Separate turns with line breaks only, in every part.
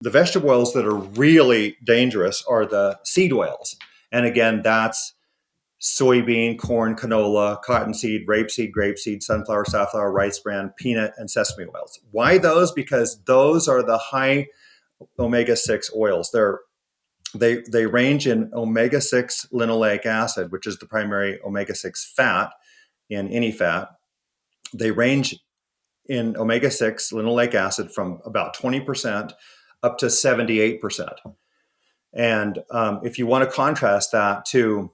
The vegetable oils that are really dangerous are the seed oils. And again, that's soybean, corn, canola, cottonseed, rapeseed, grapeseed, sunflower, safflower, rice bran, peanut, and sesame oils. Why those? Because those are the high omega-6 oils. They range in omega-6 linoleic acid, which is the primary omega-6 fat in any fat. They range in omega-6 linoleic acid from about 20% up to 78%. And if you want to contrast that to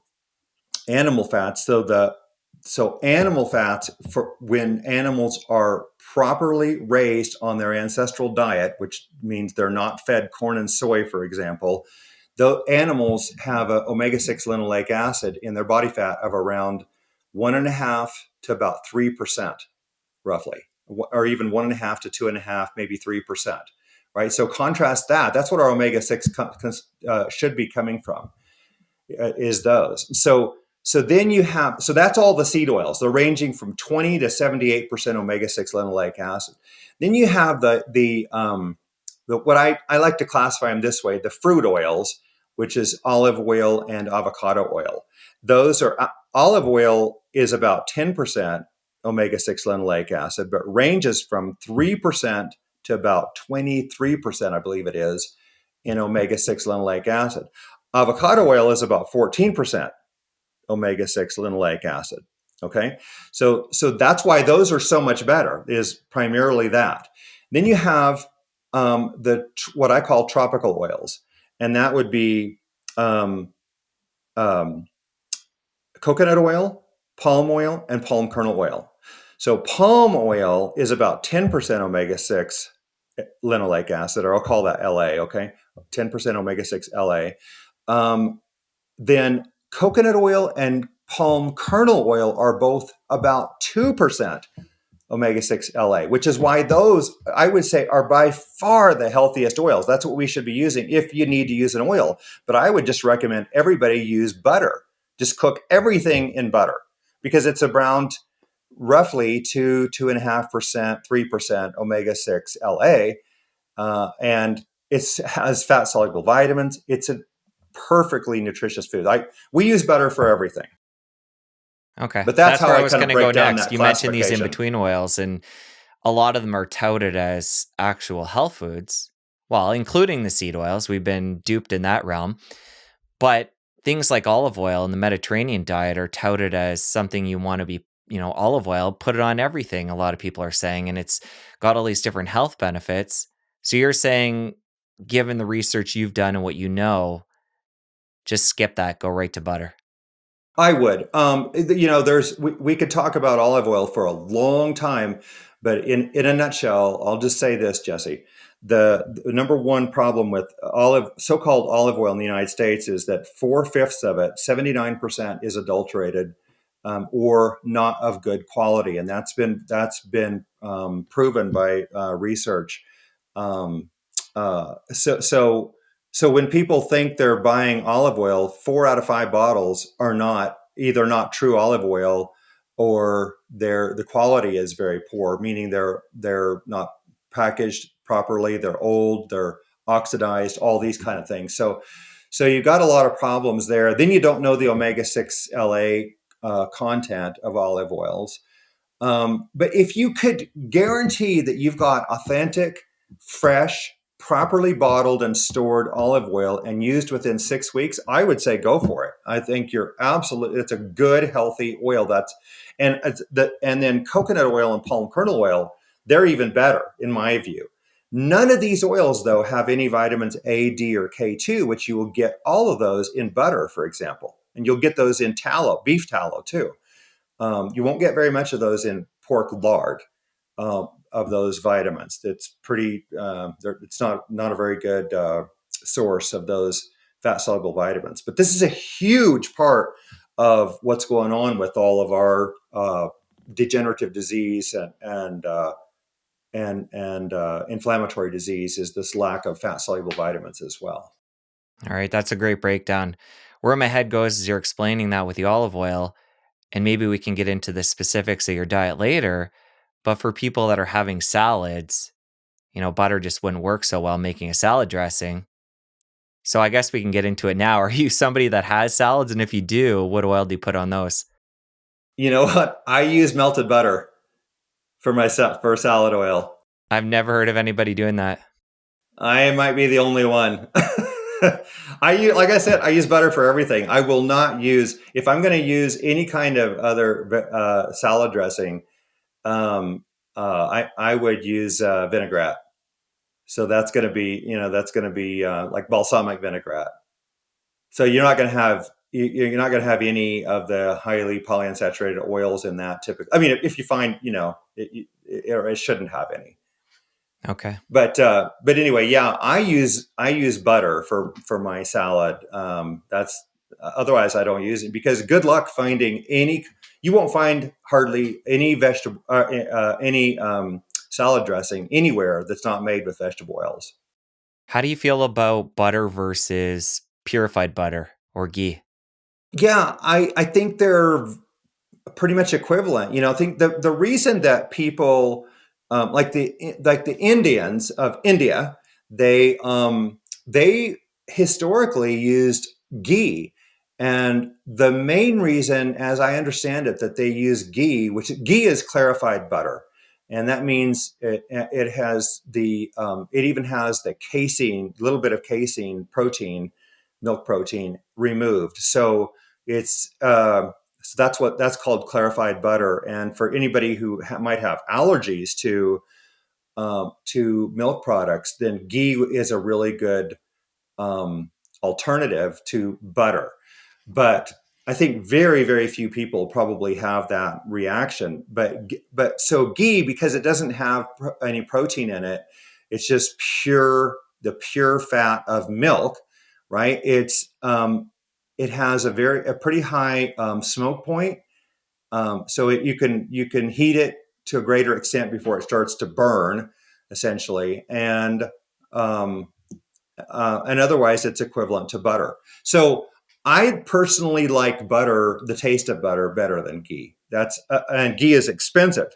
animal fats, so animal fats, for when animals are properly raised on their ancestral diet, which means they're not fed corn and soy, for example, the animals have an omega-6 linoleic acid in their body fat of around 1.5 to about 3%, roughly, or even 1.5 to 2.5, maybe 3%, right? So contrast that. That's what our omega-6 should be coming from, is those. So then you have, so that's all the seed oils. They're ranging from 20 to 78% omega-6 linoleic acid. Then you have the what I like to classify them this way: the fruit oils, which is olive oil and avocado oil. Those are, olive oil is about 10% omega-6 linoleic acid, but ranges from 3% to about 23%, I believe it is, in omega-6 linoleic acid. Avocado oil is about 14% omega-6 linoleic acid. Okay, so that's why those are so much better, is primarily that. Then you have what I call tropical oils, and that would be coconut oil, palm oil, and palm kernel oil. So palm oil is about 10% omega-6 linoleic acid, or I'll call that LA, okay? 10% omega-6 LA. Then coconut oil and palm kernel oil are both about 2% omega-6 LA, which is why those, I would say, are by far the healthiest oils. That's what we should be using if you need to use an oil. But I would just recommend everybody use butter. Just cook everything in butter, because it's around roughly 2.5%, 3% omega-6 LA. And it has fat-soluble vitamins. It's a perfectly nutritious food. We use butter for everything.
Okay.
But that's how
where
I
was
kind
going
of
to go
break down
next.
that
You mentioned these
classification.
in-between oils, and a lot of them are touted as actual health foods. Well, including the seed oils. We've been duped in that realm. But things like olive oil in the Mediterranean diet are touted as something you want to be, olive oil, put it on everything, a lot of people are saying, and it's got all these different health benefits. So you're saying, given the research you've done and what you know, just skip that, go right to butter.
I would. We could talk about olive oil for a long time, but in a nutshell, I'll just say this, Jesse. The number one problem with so-called olive oil in the United States is that 4/5 of it, 79%, is adulterated or not of good quality, and that's been proven by research. So when people think they're buying olive oil, 4 out of 5 bottles are not true olive oil, or the quality is very poor, meaning they're not packaged properly, they're old, they're oxidized, all these kind of things. So you've got a lot of problems there. Then you don't know the omega-6 LA content of olive oils. But if you could guarantee that you've got authentic, fresh, properly bottled and stored olive oil and used within 6 weeks, I would say go for it. I think it's a good, healthy oil. And then coconut oil and palm kernel oil, they're even better in my view. None of these oils, though, have any vitamins A, D, or K2, which you will get all of those in butter, for example. And you'll get those in tallow, beef tallow, too. You won't get very much of those in pork lard, of those vitamins. It's it's not a very good source of those fat-soluble vitamins. But this is a huge part of what's going on with all of our degenerative disease and inflammatory disease, is this lack of fat-soluble vitamins as well.
All right, that's a great breakdown. Where my head goes is you're explaining that with the olive oil, and maybe we can get into the specifics of your diet later, but for people that are having salads, butter just wouldn't work so well making a salad dressing. So I guess we can get into it now. Are you somebody that has salads? And if you do, what oil do you put on those?
You know what? I use melted butter for salad oil.
I've never heard of anybody doing that.
I might be the only one. Like I said, I use butter for everything. I will not use, if I'm going to use any kind of other salad dressing, I would use vinaigrette. So that's going to be like balsamic vinaigrette. So you're not going to have any of the highly polyunsaturated oils in that typically. I mean, if you find, it shouldn't have any.
Okay.
But anyway, yeah, I use butter for my salad. That's otherwise I don't use it, because good luck finding you won't find hardly any vegetable any salad dressing anywhere that's not made with vegetable oils.
How do you feel about butter versus purified butter or ghee?
Yeah, I think they're pretty much equivalent. I think the reason that people like the Indians of India, they historically used ghee, and the main reason, as I understand it, that they use ghee, which ghee is clarified butter, and that means it has it even has the casein, a little bit of casein protein, milk protein removed. So it's so that's called clarified butter. And for anybody who might have allergies to milk products, then ghee is a really good alternative to butter. But I think very, very few people probably have that reaction. But so ghee, because it doesn't have any protein in it, it's just the pure fat of milk, right? It has a pretty high smoke point, so you can heat it to a greater extent before it starts to burn, essentially, and otherwise it's equivalent to butter. So I personally like the taste of butter better than ghee. And ghee is expensive,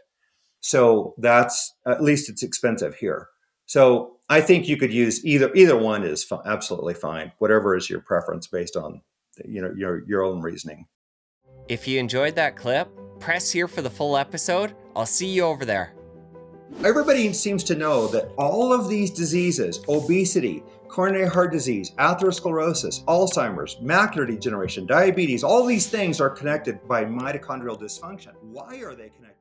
so that's at least it's expensive here. So I think you could use either one is absolutely fine, whatever is your preference based on your own reasoning.
If you enjoyed that clip, press here for the full episode. I'll see you over there.
Everybody seems to know that all of these diseases, obesity, coronary heart disease, atherosclerosis, Alzheimer's, macular degeneration, diabetes, all these things are connected by mitochondrial dysfunction. Why are they connected?